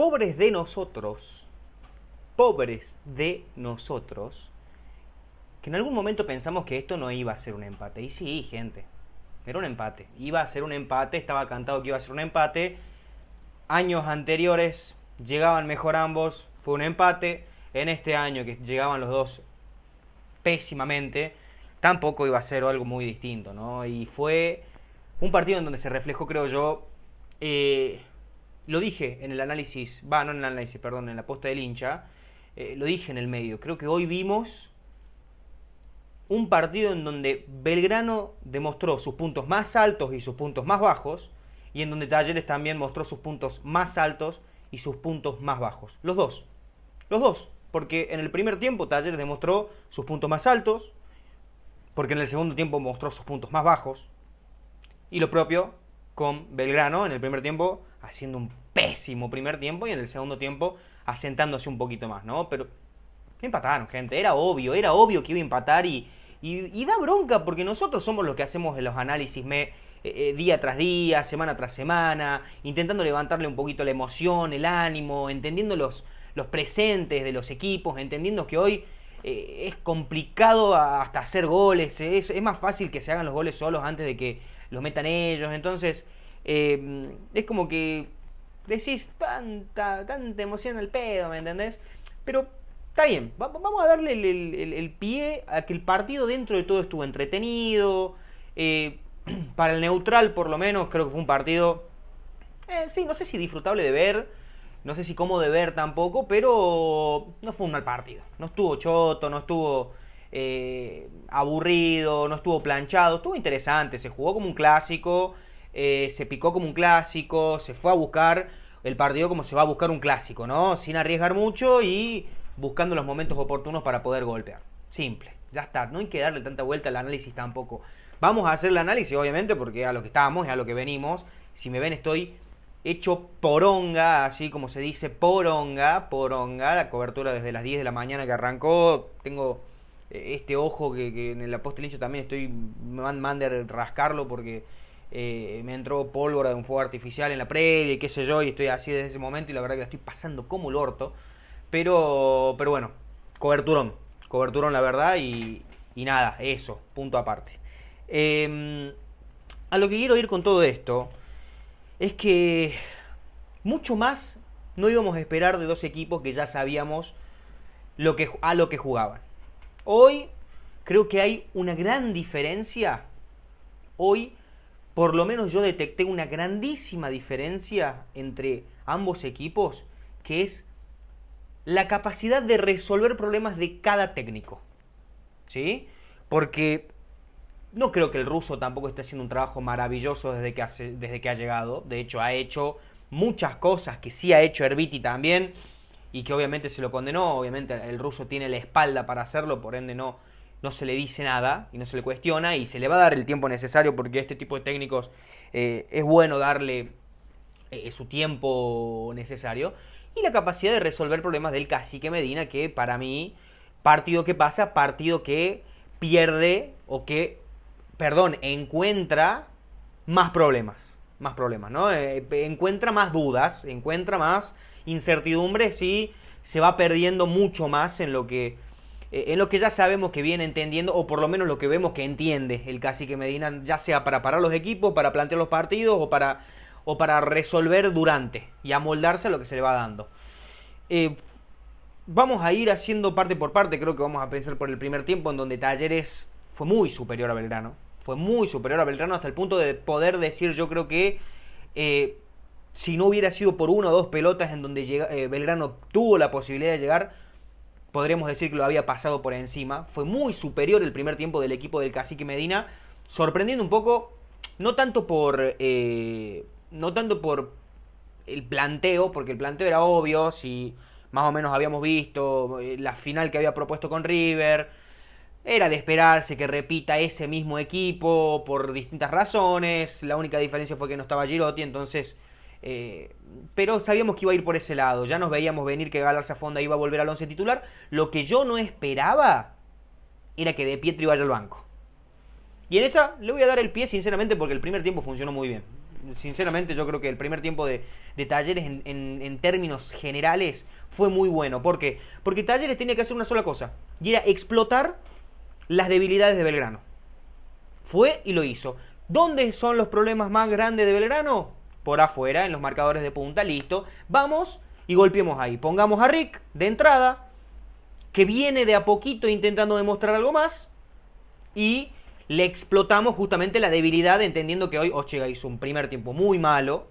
pobres de nosotros, que en algún momento pensamos que esto no iba a ser un empate. Y sí, gente, era un empate. Iba a ser un empate, estaba cantado que iba a ser un empate. Años anteriores llegaban mejor ambos, fue un empate. En este año que llegaban los dos pésimamente, tampoco iba a ser algo muy distinto, ¿no? Y fue un partido en donde se reflejó, creo yo, lo dije en el análisis, no en el análisis, perdón, en la posta del hincha, lo dije en el medio, creo que hoy vimos un partido en donde Belgrano demostró sus puntos más altos y sus puntos más bajos, y en donde Talleres también mostró sus puntos más altos y sus puntos más bajos. Los dos, porque en el primer tiempo Talleres demostró sus puntos más altos, porque en el segundo tiempo mostró sus puntos más bajos, y lo propio con Belgrano en el primer tiempo haciendo un pésimo primer tiempo y en el segundo tiempo asentándose un poquito más, ¿no? Pero empataron, gente, era obvio que iba a empatar y da bronca porque nosotros somos los que hacemos los análisis día tras día, semana tras semana, intentando levantarle un poquito la emoción, el ánimo, entendiendo los presentes de los equipos, entendiendo que hoy es complicado hasta hacer goles, es más fácil que se hagan los goles solos antes de que los metan ellos, entonces es como que decís tanta emoción al pedo, ¿me entendés? Pero está bien, vamos a darle el pie a que el partido dentro de todo estuvo entretenido, para el neutral por lo menos creo que fue un partido, sí, no sé si disfrutable de ver, no sé si cómodo de ver tampoco, pero no fue un mal partido, no estuvo choto, no estuvo aburrido, no estuvo planchado, estuvo interesante, se jugó como un clásico, se picó como un clásico, se fue a buscar el partido como se va a buscar un clásico, ¿no? Sin arriesgar mucho y buscando los momentos oportunos para poder golpear. Simple, ya está, no hay que darle tanta vuelta al análisis tampoco. Vamos a hacer el análisis, obviamente, porque a lo que estamos, es a lo que venimos. Si me ven, estoy hecho poronga, así como se dice, poronga, la cobertura desde las 10 de la mañana que arrancó, tengo este ojo que en el apostelincho también estoy, me mande a rascarlo porque me entró pólvora de un fuego artificial en la previa y qué sé yo, y estoy así desde ese momento y la verdad que la estoy pasando como el orto, pero bueno, coberturón la verdad y nada, eso, punto aparte. A lo que quiero ir con todo esto es que mucho más no íbamos a esperar de dos equipos que ya sabíamos a lo que jugaban. Hoy creo que hay una gran diferencia. Hoy, por lo menos yo detecté una grandísima diferencia entre ambos equipos, que es la capacidad de resolver problemas de cada técnico. ¿Sí? Porque no creo que el ruso tampoco esté haciendo un trabajo maravilloso desde que ha llegado. De hecho, ha hecho muchas cosas que sí ha hecho Erviti también y que obviamente se lo condenó. Obviamente el ruso tiene la espalda para hacerlo, por ende no se le dice nada y no se le cuestiona y se le va a dar el tiempo necesario porque a este tipo de técnicos es bueno darle su tiempo necesario. Y la capacidad de resolver problemas del Cacique Medina, que para mí, partido que pasa, partido que pierde o que encuentra más problemas, ¿no? Encuentra más dudas, encuentra más incertidumbres y se va perdiendo mucho más en lo que ya sabemos que viene entendiendo, o por lo menos lo que vemos que entiende el Cacique Medina, ya sea para parar los equipos, para plantear los partidos o para resolver durante y amoldarse a lo que se le va dando. Vamos a ir haciendo parte por parte, creo que vamos a pensar por el primer tiempo en donde Talleres fue muy superior a Belgrano. Fue muy superior a Belgrano hasta el punto de poder decir, yo creo que si no hubiera sido por una o dos pelotas en donde Belgrano tuvo la posibilidad de llegar, podríamos decir que lo había pasado por encima. Fue muy superior el primer tiempo del equipo del Cacique Medina, sorprendiendo un poco, no tanto por el planteo, porque el planteo era obvio, si más o menos habíamos visto la final que había propuesto con River. Era de esperarse que repita ese mismo equipo por distintas razones. La única diferencia fue que no estaba Girotti, entonces... pero sabíamos que iba a ir por ese lado. Ya nos veíamos venir que Galarza Fonda iba a volver al once titular. Lo que yo no esperaba era que De Pietri vaya al banco. Y en esta le voy a dar el pie sinceramente porque el primer tiempo funcionó muy bien. sinceramente yo creo que el primer tiempo de Talleres en términos generales fue muy bueno. ¿Por qué? Porque Talleres tenía que hacer una sola cosa, y era explotar las debilidades de Belgrano. Fue y lo hizo. ¿Dónde son los problemas más grandes de Belgrano? Por afuera, en los marcadores de punta, listo. Vamos y golpeemos ahí. Pongamos a Rick de entrada, que viene de a poquito intentando demostrar algo más, y le explotamos justamente la debilidad, entendiendo que hoy Ochega hizo un primer tiempo muy malo,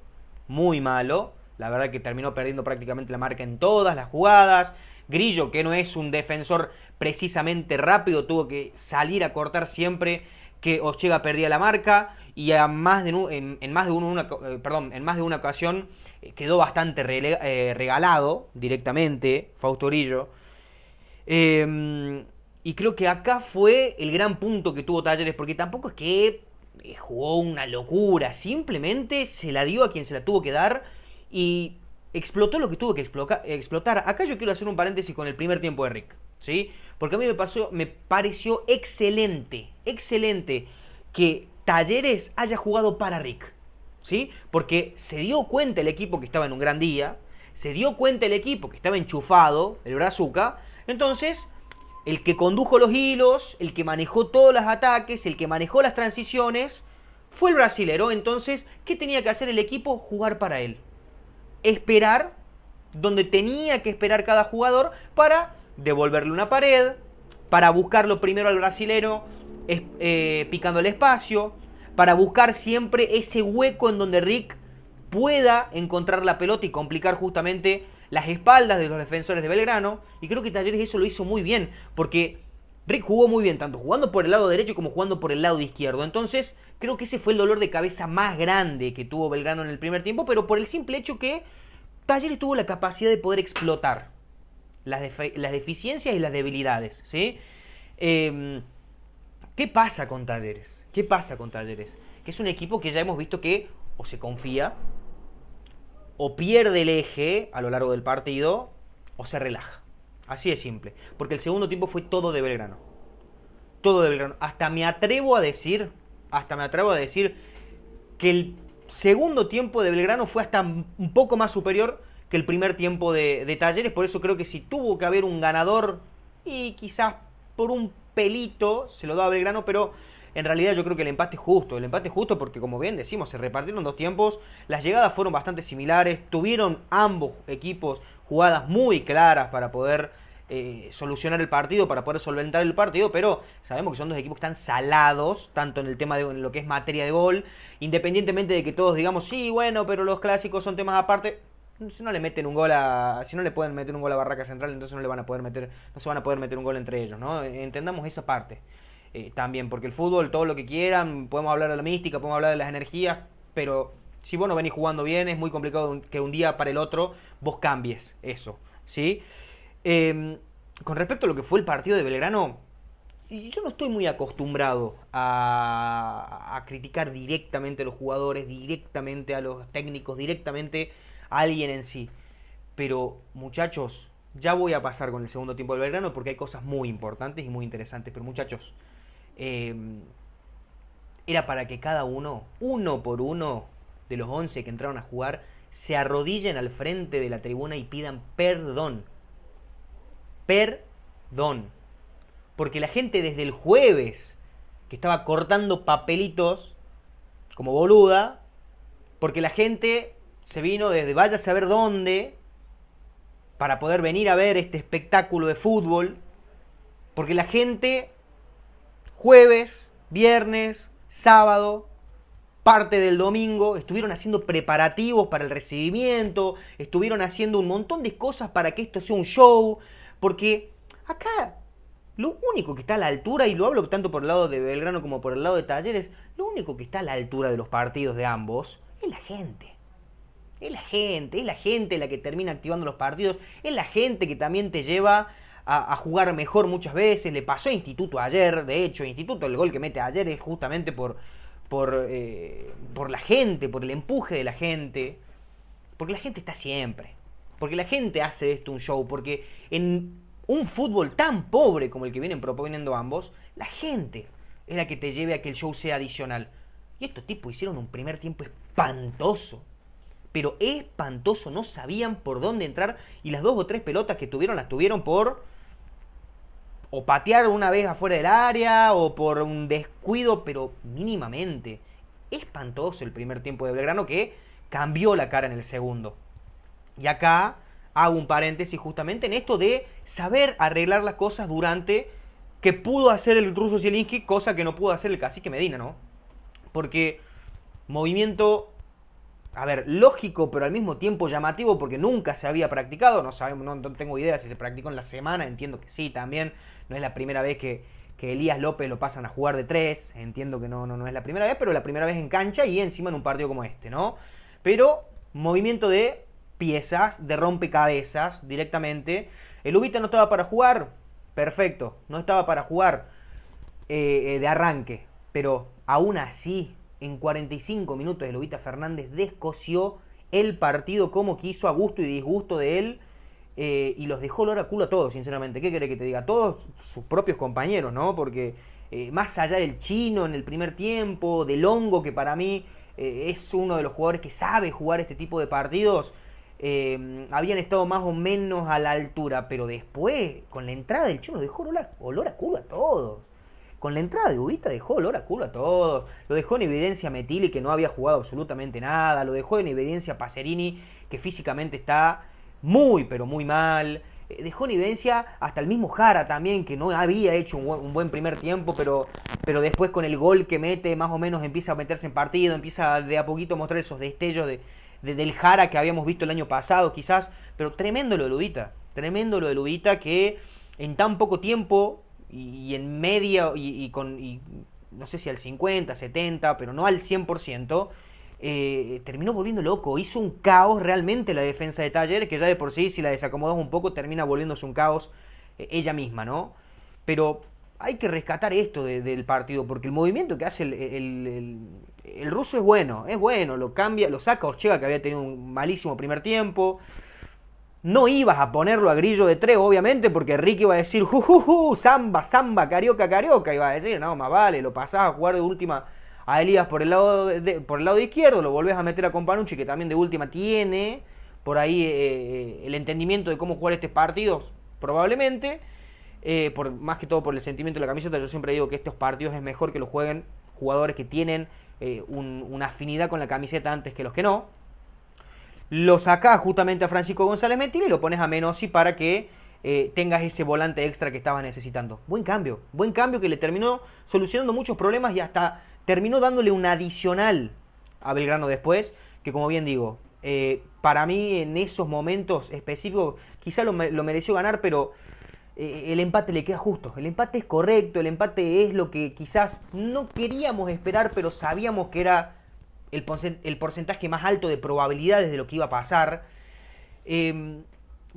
muy malo. La verdad que terminó perdiendo prácticamente la marca en todas las jugadas. Grillo, que no es un defensor precisamente rápido, tuvo que salir a cortar siempre que Ochega perdía la marca, y en más de una ocasión quedó bastante regalado directamente Fausto Grillo. Y creo que acá fue el gran punto que tuvo Talleres, porque tampoco es que jugó una locura, simplemente se la dio a quien se la tuvo que dar y explotó lo que tuvo que explotar. Acá yo quiero hacer un paréntesis con el primer tiempo de Rick, ¿sí? Porque a mí me pareció excelente que Talleres haya jugado para Rick, ¿sí? Porque se dio cuenta el equipo que estaba en un gran día, se dio cuenta el equipo que estaba enchufado, el Brazuca. Entonces, el que condujo los hilos, el que manejó todos los ataques, el que manejó las transiciones, fue el brasilero. Entonces, ¿qué tenía que hacer el equipo? Jugar para él. Esperar donde tenía que esperar cada jugador para devolverle una pared, para buscarlo primero al brasilero, picando el espacio, para buscar siempre ese hueco en donde Rick pueda encontrar la pelota y complicar justamente las espaldas de los defensores de Belgrano. Y creo que Talleres eso lo hizo muy bien, porque Rick jugó muy bien, tanto jugando por el lado derecho como jugando por el lado izquierdo. Entonces creo que ese fue el dolor de cabeza más grande que tuvo Belgrano en el primer tiempo, pero por el simple hecho que Talleres tuvo la capacidad de poder explotar las deficiencias y las debilidades, ¿sí? ¿Qué pasa con Talleres? ¿Qué pasa con Talleres? Que es un equipo que ya hemos visto que o se confía, o pierde el eje a lo largo del partido, o se relaja. Así de simple. Porque el segundo tiempo fue todo de Belgrano. Todo de Belgrano. Hasta me atrevo a decir que el segundo tiempo de Belgrano fue hasta un poco más superior que el primer tiempo de Talleres. Por eso creo que si tuvo que haber un ganador, y quizás por un pelito se lo da a Belgrano, pero en realidad yo creo que el empate es justo. El empate es justo porque, como bien decimos, se repartieron dos tiempos. Las llegadas fueron bastante similares. Tuvieron ambos equipos jugadas muy claras para poder solucionar el partido, para poder solventar el partido. Pero sabemos que son dos equipos que están salados, tanto en el tema de lo que es materia de gol. Independientemente de que todos digamos, sí, bueno, pero los clásicos son temas aparte. Si no le meten un gol si no le pueden meter un gol a Barraca Central, entonces no se van a poder meter un gol entre ellos, ¿no? Entendamos esa parte. También, porque el fútbol, todo lo que quieran, podemos hablar de la mística, podemos hablar de las energías, pero si vos no venís jugando bien, es muy complicado que un día para el otro vos cambies eso, ¿sí? Con respecto a lo que fue el partido de Belgrano, yo no estoy muy acostumbrado a criticar directamente a los jugadores, directamente a los técnicos, directamente a alguien en sí, pero muchachos, ya voy a pasar con el segundo tiempo del Belgrano porque hay cosas muy importantes y muy interesantes, pero muchachos, era para que cada uno por uno, de los 11 que entraron a jugar, se arrodillen al frente de la tribuna y pidan perdón. Perdón. Porque la gente desde el jueves, que estaba cortando papelitos como boluda, porque la gente se vino desde vaya a saber dónde para poder venir a ver este espectáculo de fútbol, porque la gente jueves, viernes, sábado, parte del domingo, estuvieron haciendo preparativos para el recibimiento, estuvieron haciendo un montón de cosas para que esto sea un show, porque acá lo único que está a la altura, y lo hablo tanto por el lado de Belgrano como por el lado de Talleres, lo único que está a la altura de los partidos de ambos es la gente. Es la gente la que termina activando los partidos, es la gente que también te lleva a jugar mejor muchas veces. Le pasó a Instituto ayer, de hecho, Instituto el gol que mete ayer es justamente por la gente, por el empuje de la gente, porque la gente está siempre, porque la gente hace de esto un show, porque en un fútbol tan pobre como el que vienen proponiendo ambos, la gente es la que te lleve a que el show sea adicional. Y estos tipos hicieron un primer tiempo espantoso. Pero espantoso, no sabían por dónde entrar y las 2 o 3 pelotas que tuvieron las tuvieron por o patear una vez afuera del área o por un descuido, pero mínimamente. Espantoso el primer tiempo de Belgrano que cambió la cara en el segundo. Y acá hago un paréntesis justamente en esto de saber arreglar las cosas durante que pudo hacer el ruso Zielinski, cosa que no pudo hacer el cacique Medina, ¿no? Porque movimiento, a ver, lógico, pero al mismo tiempo llamativo porque nunca se había practicado, no sabemos, no tengo idea si se practicó en la semana, entiendo que sí también, no es la primera vez que Elías López lo pasan a jugar de 3, entiendo que no es la primera vez, pero la primera vez en cancha y encima en un partido como este, ¿no? Pero movimiento de piezas, de rompecabezas directamente. El Ubita no estaba para jugar, perfecto, no estaba para jugar de arranque, pero aún así, en 45 minutos el Ubita Fernández descosió el partido como quiso, a gusto y disgusto de él, y los dejó olor a culo a todos, sinceramente. ¿Qué querés que te diga? A todos sus propios compañeros, ¿no? Porque más allá del chino en el primer tiempo, del hongo, que para mí es uno de los jugadores que sabe jugar este tipo de partidos, habían estado más o menos a la altura, pero después, con la entrada del chino, dejó olor a culo a todos. Con la entrada de Ubita dejó olor a culo a todos. Lo dejó en evidencia Metilli, que no había jugado absolutamente nada. Lo dejó en evidencia Pacerini, que físicamente está muy, pero muy mal. Dejó en evidencia hasta el mismo Jara también, que no había hecho un buen primer tiempo, pero después con el gol que mete, más o menos empieza a meterse en partido, empieza de a poquito a mostrar esos destellos del Jara que habíamos visto el año pasado, quizás. Pero tremendo lo de Ubita. Tremendo lo de Ubita, que en tan poco tiempo y en media y no sé si al 50, 70, pero no al 100%, terminó volviendo loco. Hizo un caos realmente la defensa de Talleres, que ya de por sí, si la desacomodamos un poco, termina volviéndose un caos ella misma, ¿no? Pero hay que rescatar esto del partido, porque el movimiento que hace el ruso es bueno, lo cambia, lo saca Orchega, que había tenido un malísimo primer tiempo. No ibas a ponerlo a Grillo de 3, obviamente, porque Ricky iba a decir, samba, carioca, iba a decir, no, más vale, lo pasás a jugar de última a Elías por el lado izquierdo, lo volvés a meter a Companucci, que también de última tiene por ahí el entendimiento de cómo jugar estos partidos, probablemente, más que todo por el sentimiento de la camiseta. Yo siempre digo que estos partidos es mejor que los jueguen jugadores que tienen una afinidad con la camiseta antes que los que no. Lo sacás justamente a Francisco González Metilli y lo pones a Menossi para que tengas ese volante extra que estabas necesitando. Buen cambio que le terminó solucionando muchos problemas y hasta terminó dándole un adicional a Belgrano después, que como bien digo, para mí en esos momentos específicos quizá lo mereció ganar, pero el empate le queda justo. El empate es correcto, el empate es lo que quizás no queríamos esperar, pero sabíamos que era el porcentaje más alto de probabilidades de lo que iba a pasar.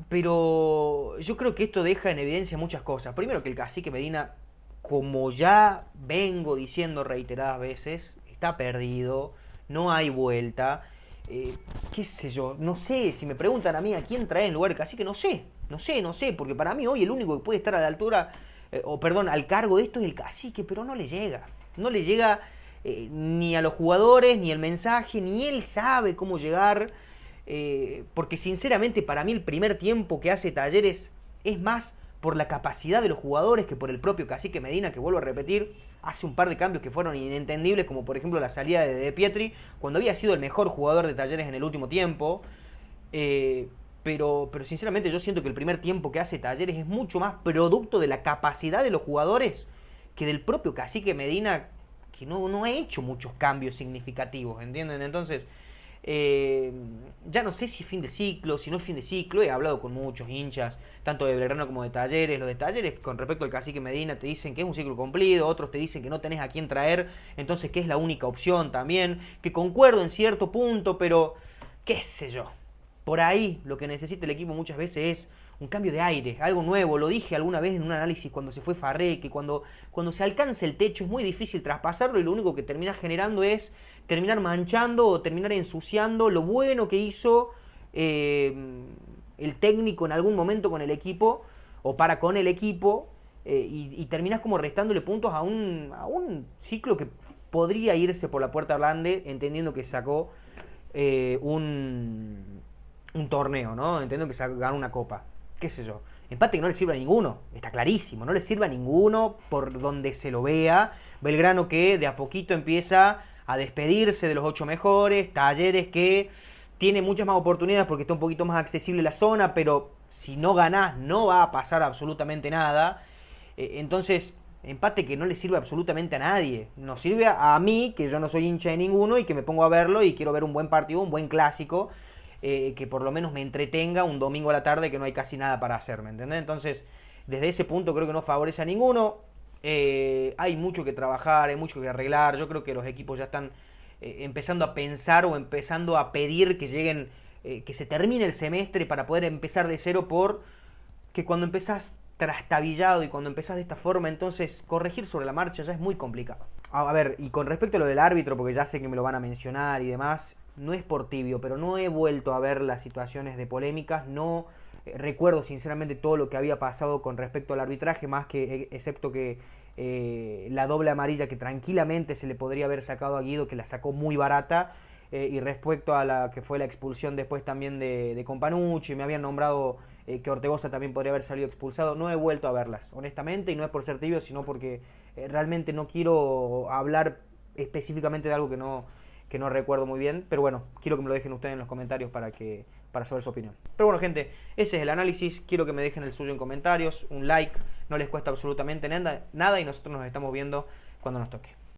Pero yo creo que esto deja en evidencia muchas cosas. Primero, que el cacique Medina, como ya vengo diciendo reiteradas veces, está perdido, no hay vuelta. Qué sé yo, no sé, si me preguntan a mí a quién traer en lugar del cacique, no sé, porque para mí hoy el único que puede estar a la altura, al cargo de esto es el cacique, pero no le llega ni a los jugadores, ni el mensaje, ni él sabe cómo llegar, porque sinceramente para mí el primer tiempo que hace Talleres es más por la capacidad de los jugadores que por el propio cacique Medina, que vuelvo a repetir, hace un par de cambios que fueron inentendibles, como por ejemplo la salida de Pietri, cuando había sido el mejor jugador de Talleres en el último tiempo. Pero sinceramente yo siento que el primer tiempo que hace Talleres es mucho más producto de la capacidad de los jugadores que del propio cacique Medina, que no ha hecho muchos cambios significativos, ¿entienden? Entonces, ya no sé si fin de ciclo, si no es fin de ciclo. He hablado con muchos hinchas, tanto de Belgrano como de Talleres. Los de Talleres, con respecto al cacique Medina, te dicen que es un ciclo cumplido, otros te dicen que no tenés a quién traer, entonces que es la única opción también, que concuerdo en cierto punto, pero qué sé yo. Por ahí lo que necesita el equipo muchas veces es un cambio de aire, algo nuevo. Lo dije alguna vez en un análisis cuando se fue Farré, que cuando se alcanza el techo es muy difícil traspasarlo y lo único que termina generando es terminar manchando o terminar ensuciando lo bueno que hizo el técnico en algún momento con el equipo o para con el equipo, y terminas como restándole puntos a un ciclo que podría irse por la puerta grande, entendiendo que sacó un torneo, ¿no? Entiendo que se ganó una copa, qué sé yo. Empate que no le sirve a ninguno, está clarísimo, no le sirve a ninguno por donde se lo vea. Belgrano que de a poquito empieza a despedirse de los 8 mejores, Talleres que tiene muchas más oportunidades porque está un poquito más accesible la zona, pero si no ganás no va a pasar absolutamente nada. Entonces, empate que no le sirve absolutamente a nadie. Nos sirve a mí, que yo no soy hincha de ninguno y que me pongo a verlo y quiero ver un buen partido, un buen clásico, que por lo menos me entretenga un domingo a la tarde que no hay casi nada para hacer, ¿me entendés? Entonces, desde ese punto creo que no favorece a ninguno. Hay mucho que trabajar, hay mucho que arreglar. Yo creo que los equipos ya están empezando a pensar o empezando a pedir que lleguen, que se termine el semestre para poder empezar de cero, por que cuando empezás trastabillado y cuando empezás de esta forma, entonces corregir sobre la marcha ya es muy complicado. A ver, y con respecto a lo del árbitro, porque ya sé que me lo van a mencionar y demás, no es por tibio, pero no he vuelto a ver las situaciones de polémicas, no recuerdo sinceramente todo lo que había pasado con respecto al arbitraje, más que excepto que la doble amarilla que tranquilamente se le podría haber sacado a Guido, que la sacó muy barata, y respecto a la que fue la expulsión después también de Companucci, me habían nombrado que Ortegoza también podría haber salido expulsado. No he vuelto a verlas, honestamente, y no es por ser tibio, sino porque realmente no quiero hablar específicamente de algo que no recuerdo muy bien, pero bueno, quiero que me lo dejen ustedes en los comentarios para saber su opinión. Pero bueno, gente, ese es el análisis. Quiero que me dejen el suyo en comentarios, un like, no les cuesta absolutamente nada y nosotros nos estamos viendo cuando nos toque.